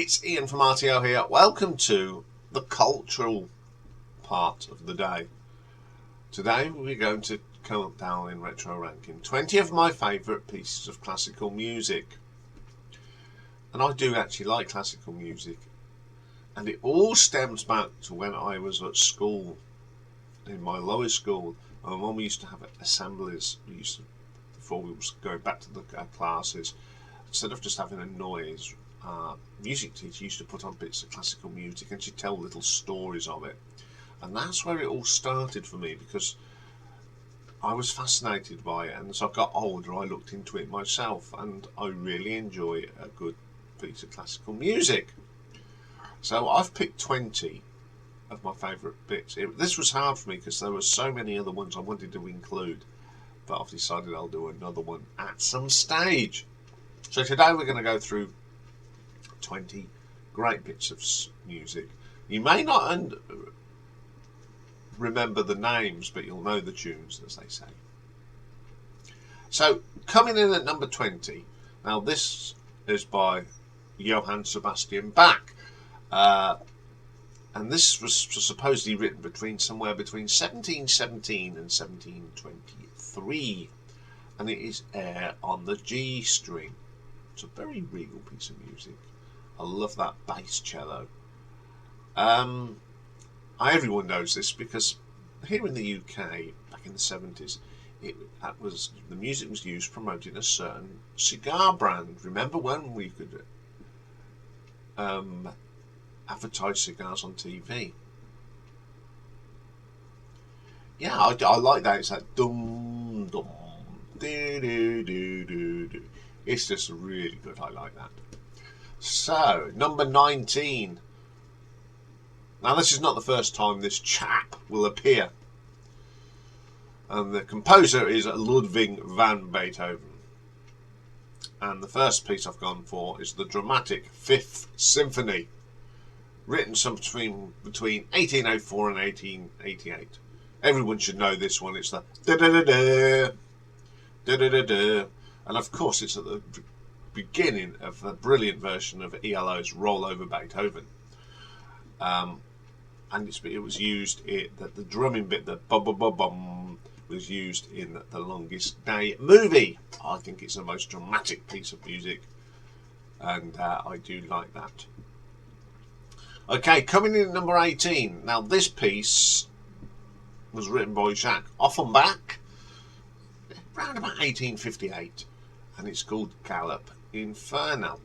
it's Ian from RTO here. Welcome to the cultural part of the day. Today we're going to count down in retro ranking 20 of my favourite pieces of classical music. And I do actually like classical music. And it all stems back to when I was at school, in my lower school. And when we used to have assemblies, before we was going back to the classes, instead of just having a noise, music teacher used to put on bits of classical music and she'd tell little stories of it. And that's where it all started for me, because I was fascinated by it, and as I got older I looked into it myself, and I really enjoy a good piece of classical music. So I've picked 20 of my favourite bits. This was hard for me because there were so many other ones I wanted to include, but I've decided I'll do another one at some stage. So today we're going to go through 20 great bits of music. You may not remember the names, but you'll know the tunes, as they say. So coming in at number 20, now this is by Johann Sebastian Bach, and this was supposedly written somewhere between 1717 and 1723, and it is Air on the G string. It's a very regal piece of music. I love that bass cello. Everyone knows this because here in the UK, back in the 70s, the music was used promoting a certain cigar brand. Remember when we could advertise cigars on TV? Yeah, I like that. It's that dum dum do do do do do. It's just really good. I like that. So, number 19. Now, this is not the first time this chap will appear. And the composer is Ludwig van Beethoven. And the first piece I've gone for is the dramatic Fifth Symphony, written between 1804 and 1888. Everyone should know this one. It's the da-da-da-da, da-da-da-da. And of course, it's at the beginning of a brilliant version of ELO's Roll Over Beethoven. And it was used the drumming bit, the bum-bum-bum-bum, was used in The Longest Day movie. I think it's the most dramatic piece of music, and I do like that. Okay, coming in at number 18. Now, this piece was written by Jacques Offenbach around about 1858, and it's called Galop Infernal.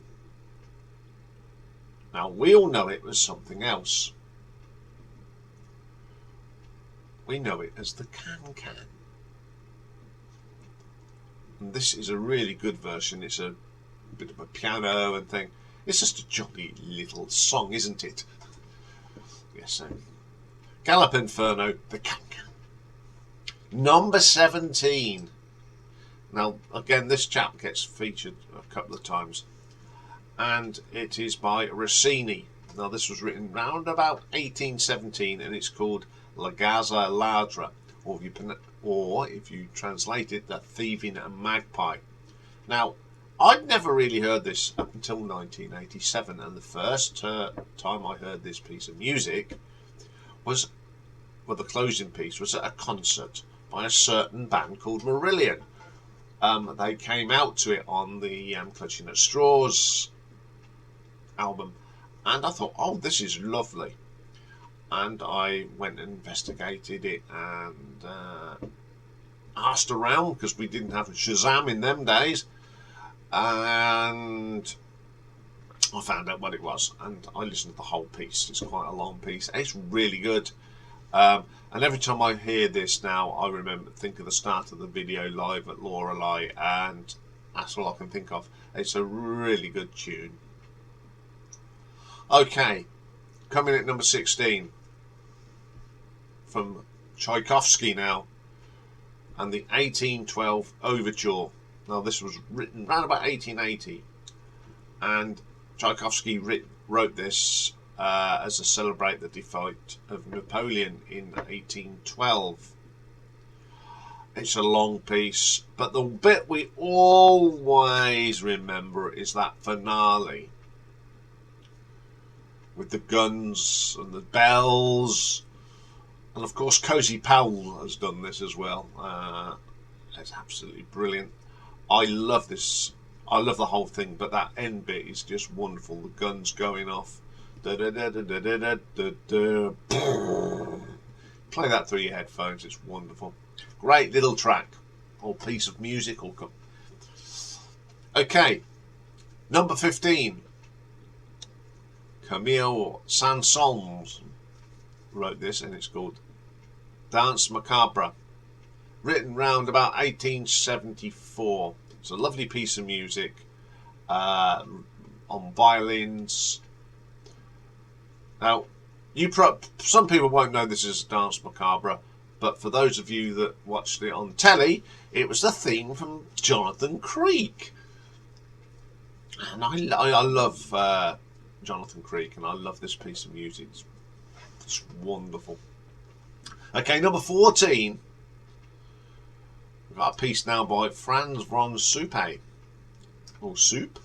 Now, we all know it as something else. We know it as the can-can. And this is a really good version. It's a bit of a piano and thing. It's just a jolly little song, isn't it? Yes, Galop Inferno, the can-can. Number 17. Now, again, this chap gets featured a couple of times, and it is by Rossini. Now, this was written round about 1817, and it's called La Gazza Ladra, or if you translate it, The Thieving Magpie. Now, I'd never really heard this up until 1987, and the first time I heard this piece of music the closing piece was at a concert by a certain band called Marillion. They came out to it on the Clutching at Straws album, and I thought, oh, this is lovely. And I went and investigated it and asked around, because we didn't have Shazam in them days, and I found out what it was, and I listened to the whole piece. It's quite a long piece. It's really good. And every time I hear this now, I think of the start of the video live at Lorelei, and that's all I can think of. It's a really good tune. Okay, coming at number 16, from Tchaikovsky now, and the 1812 Overture. Now, this was written around about 1880, and Tchaikovsky wrote this as to celebrate the defeat of Napoleon in 1812. It's a long piece, but the bit we always remember is that finale. with the guns and the bells. And of course, Cozy Powell has done this as well. It's absolutely brilliant. I love this. I love the whole thing, but that end bit is just wonderful. The guns going off. Da, da, da, da, da, da, da, da. Play that through your headphones. It's wonderful. Great little track or piece of music. Okay, number 15. Camille Saint-Saëns wrote this, and it's called Danse Macabre, written round about 1874. It's a lovely piece of music on violins. Now, some people won't know this is Danse Macabre, but for those of you that watched it on telly, it was the theme from Jonathan Creek. And I love Jonathan Creek, and I love this piece of music. It's wonderful. Okay, number 14. We've got a piece now by Franz von Suppe, or Soup.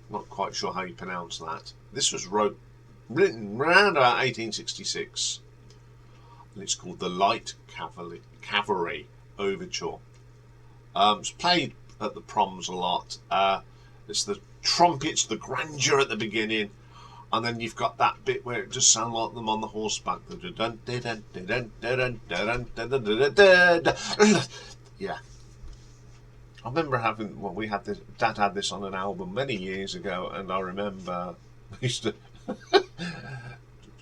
Not quite sure how you pronounce that. This was written around about 1866, and it's called The Light Cavalry Overture. It's played at the proms a lot. It's the trumpets, the grandeur at the beginning, and then you've got that bit where it just sounds like them on the horseback. Yeah. I remember we had this, Dad had this on an album many years ago, and I remember we used to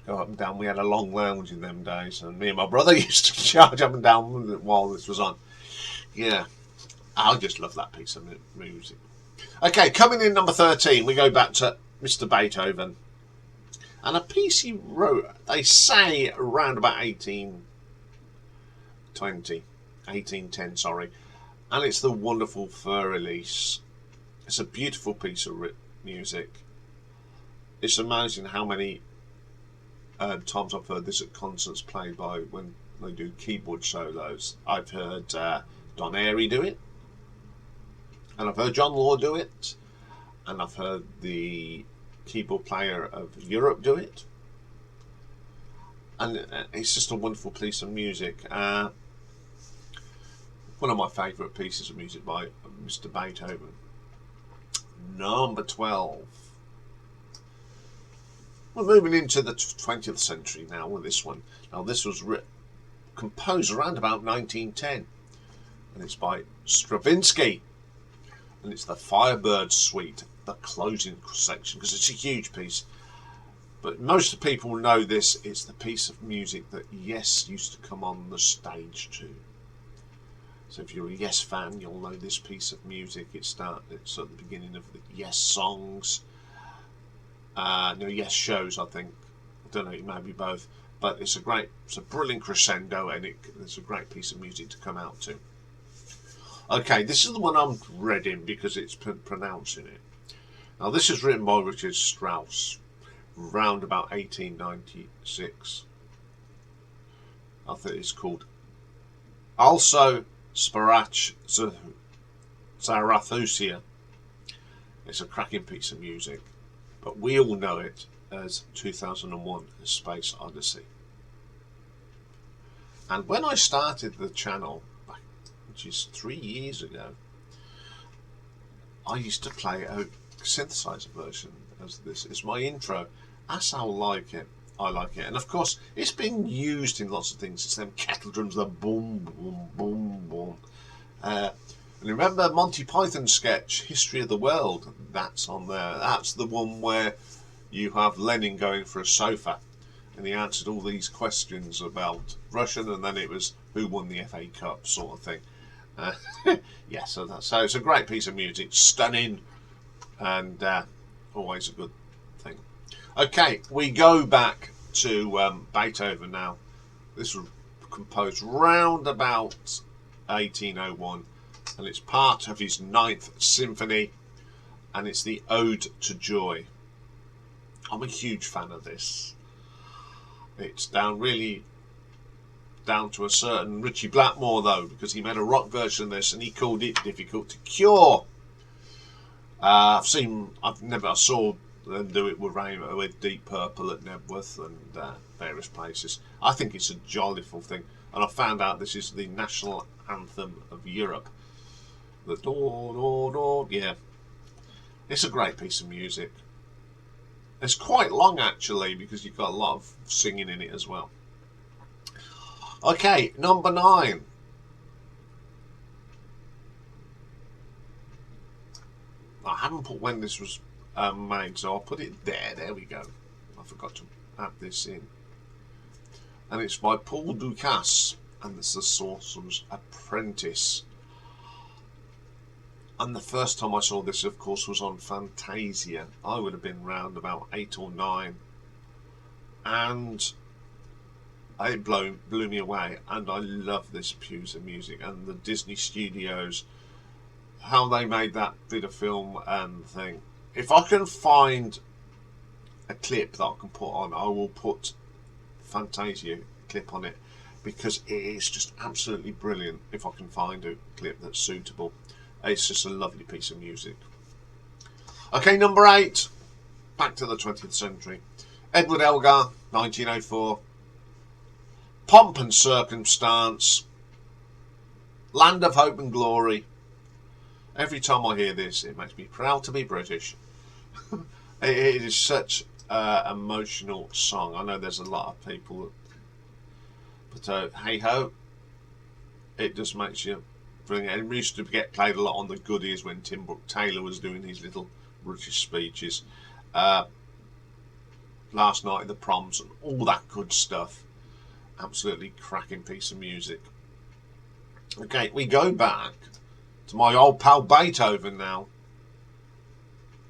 go up and down. We had a long lounge in them days, and me and my brother used to charge up and down while this was on. Yeah, I just love that piece of music. Okay, coming in number 13, we go back to Mr. Beethoven. And a piece he wrote, they say, around about 1810, sorry. And it's the wonderful Fur Release. It's a beautiful piece of music. It's amazing how many times I've heard this at concerts played by when they do keyboard solos. I've heard Don Airey do it. And I've heard John Law do it. And I've heard the keyboard player of Europe do it. And it's just a wonderful piece of music. One of my favourite pieces of music by Mr. Beethoven. Number 12. We're moving into the 20th century now with this one. Now this was composed around about 1910. And it's by Stravinsky. And it's the Firebird Suite, the closing section, because it's a huge piece. But most people know this. It's the piece of music that Yes used to come on the stage to. So if you're a Yes fan, you'll know this piece of music. It's at the beginning of the Yes songs. No, Yes shows, I think. I don't know, it may be both. But it's a brilliant crescendo, and it's a great piece of music to come out to. Okay, this is the one I'm reading because it's pronouncing it. Now, this is written by Richard Strauss, round about 1896. I think it's called Also Sparach Zarathustra. It's a cracking piece of music, but we all know it as 2001: A Space Odyssey. And when I started the channel, which is 3 years ago, I used to play a synthesizer version as this. It's my intro. That's how I like it. And of course, it's been used in lots of things. It's them kettle drums, the boom, boom, boom, boom. And remember Monty Python's sketch, History of the World? That's on there. That's the one where you have Lenin going for a sofa, and he answered all these questions about Russian, and then it was who won the FA Cup sort of thing. Yeah, so it's a great piece of music, stunning, and always a good thing. Okay, we go back to Beethoven now. This was composed round about 1801, and it's part of his 9th Symphony, and it's the Ode to Joy. I'm a huge fan of this. It's really down to a certain Richie Blackmore, though, because he made a rock version of this and he called it Difficult to Cure. I saw then do it with Deep Purple at Nebworth and various places. I think it's a jollyful thing, and I found out this is the national anthem of Europe. The door, door, door. Yeah, it's a great piece of music. It's quite long actually because you've got a lot of singing in it as well. Okay, number 9. I haven't put when this was made, so I'll put it there. There we go. I forgot to add this in. And it's by Paul Dukas, and it's The Sorcerer's Apprentice. And the first time I saw this, of course, was on Fantasia. I would have been round about 8 or 9. And it blew me away. And I love this piece of music. And the Disney Studios, how they made that bit of film and thing. If I can find a clip that I can put on, I will put Fantasia clip on it, because it is just absolutely brilliant. If I can find a clip that's suitable, it's just a lovely piece of music. Okay, number 8, back to the 20th century. Edward Elgar, 1904. Pomp and Circumstance, Land of Hope and Glory. Every time I hear this, it makes me proud to be British. It is such an emotional song. I know there's a lot of people that, but hey ho, it just makes you brilliant. It used to get played a lot on the goodies when Tim Brooke Taylor was doing his little British speeches. Last Night at the Proms and all that good stuff. Absolutely cracking piece of music. Okay, we go back to my old pal Beethoven now,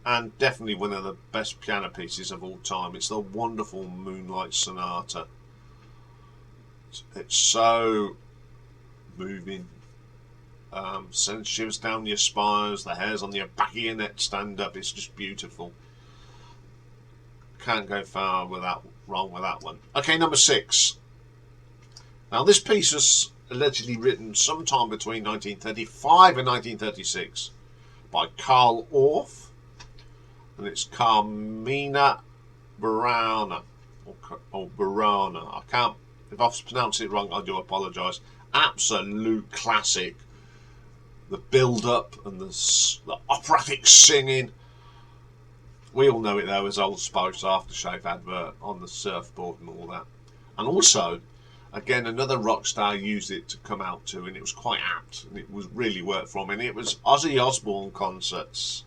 and definitely one of the best piano pieces of all time. It's the wonderful Moonlight Sonata. It's so moving. Sends shivers down your spines, the hairs on your back of your neck stand up. It's just beautiful. Can't go far wrong with that one. Okay, number 6. Now this piece was allegedly written sometime between 1935 and 1936 by Carl Orff, and it's Carmina Burana, or Burana. I can't, if I've pronounced it wrong, I do apologise. Absolute classic. The build-up and the operatic singing. We all know it though as Old Spice aftershave advert on the surfboard and all that. And also, again, another rock star used it to come out to, and it was quite apt, and it was really worked from, and it was Ozzy Osbourne concerts.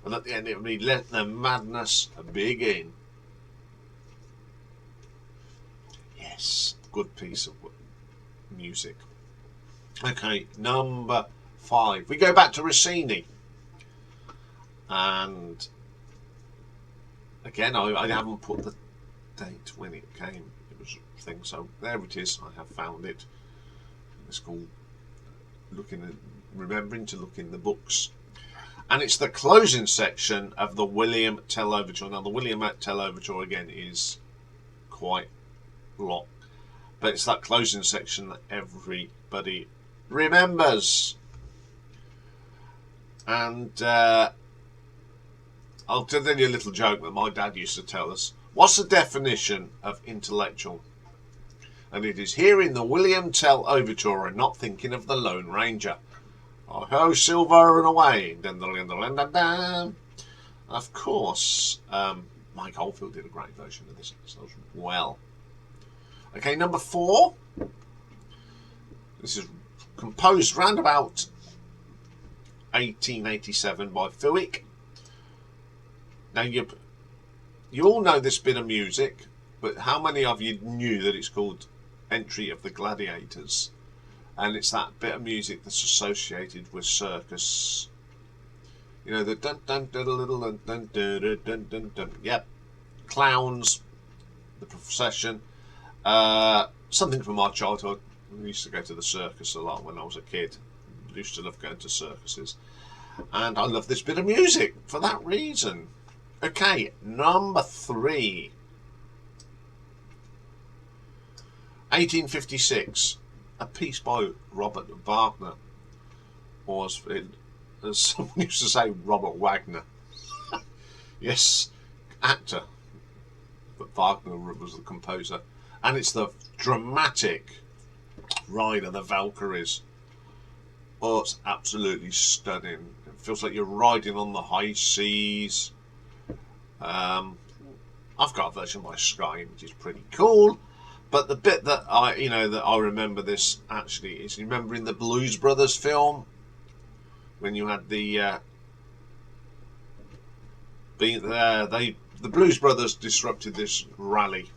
And at the end it would be Let the Madness Begin. Yes, good piece of music. Okay, number 5. We go back to Rossini. And again, I haven't put the date when it came. It was a thing, so there it is. I have found it. It's called remembering to look in the books. And it's the closing section of the William Tell Overture. Now, the William Tell Overture, again, is quite long. But it's that closing section that everybody remembers. And I'll tell you a little joke that my dad used to tell us. What's the definition of intellectual? And it is hearing the William Tell Overture and not thinking of the Lone Ranger. Oh, ho, silver and away. Of course, Mike Oldfield did a great version of this as well. Okay, number 4. This is composed round about 1887 by Fouic. Now, you all know this bit of music, but how many of you knew that it's called Entry of the Gladiators? And it's that bit of music that's associated with circus. You know, the dun dun dun dun dun dun dun dun dun. Yep, clowns, the procession. Something from our childhood. We used to go to the circus a lot when I was a kid. I used to love going to circuses, and I love this bit of music for that reason. Okay, number 3. 1856. A piece by Robert Wagner, or as someone used to say, Robert Wagner. Yes, actor, but Wagner was the composer. And it's the dramatic ride of the Valkyries. Oh, it's absolutely stunning. It feels like you're riding on the high seas. Um, I've got a version by Sky, which is pretty cool. But the bit that I remember this actually is, you remember in the Blues Brothers film when you had the Blues Brothers disrupted this rally,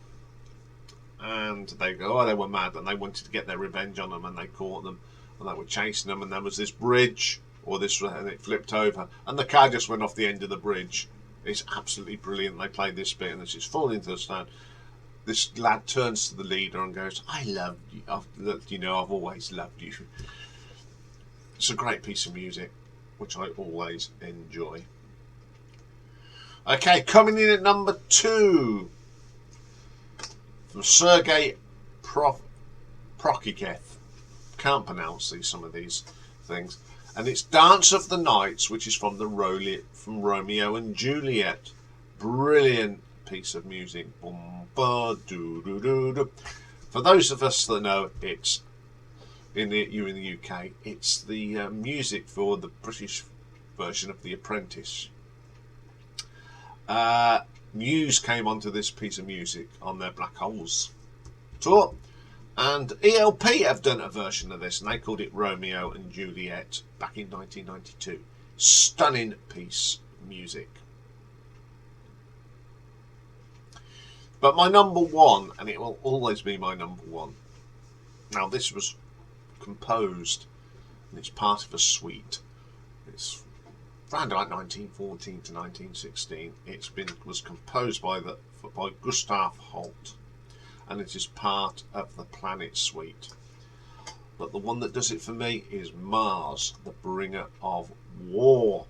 and they were mad and they wanted to get their revenge on them, and they caught them and they were chasing them, and there was this bridge and it flipped over and the car just went off the end of the bridge. It's absolutely brilliant. They played this bit and it's just falling into the snow. This lad turns to the leader and goes, "I love you. I've always loved you." It's a great piece of music, which I always enjoy. Okay, coming in at number 2 from Sergei Prokofiev. Can't pronounce some of these things. And it's Dance of the Nights, which is from Romeo and Juliet. Brilliant piece of music. For those of us that know, it's you're in the UK. It's the music for the British version of The Apprentice. Muse came onto this piece of music on their Black Holes tour, and ELP have done a version of this, and they called it Romeo and Juliet back in 1992. Stunning piece of music. But my number 1, and it will always be my number 1. Now, this was composed, and it's part of a suite. It's around about 1914 to 1916. Was composed by Gustav Holt, and it is part of the Planet Suite. But the one that does it for me is Mars, the Bringer of War.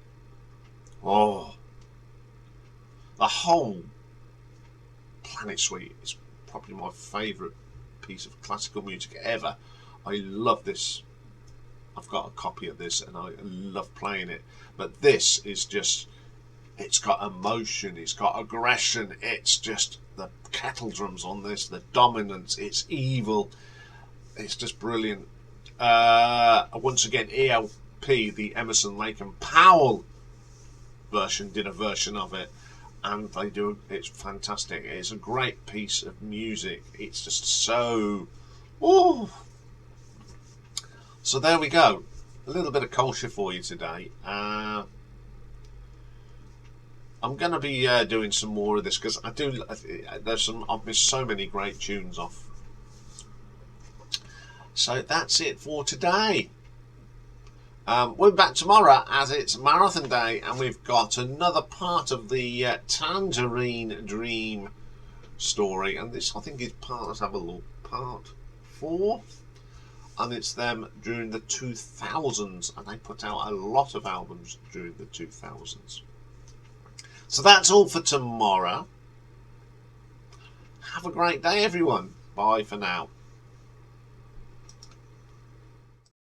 Oh, the whole Planet Suite is probably my favourite piece of classical music ever. I love this. I've got a copy of this and I love playing it. But this is just, it's got emotion, it's got aggression, it's just the kettle drums on this, the dominance, it's evil, it's just brilliant. Once again, ELP, the Emerson, Lake and Powell version, did a version of it, and it's fantastic. It's a great piece of music. It's just so, ooh. So there we go. A little bit of culture for you today. I'm going to be doing some more of this because I've missed so many great tunes off. So that's it for today. We're back tomorrow as it's Marathon Day, and we've got another part of the Tangerine Dream story, and this I think is let's have a look, part 4. And it's them during the 2000s, and they put out a lot of albums during the 2000s. So that's all for tomorrow. Have a great day, everyone. Bye for now.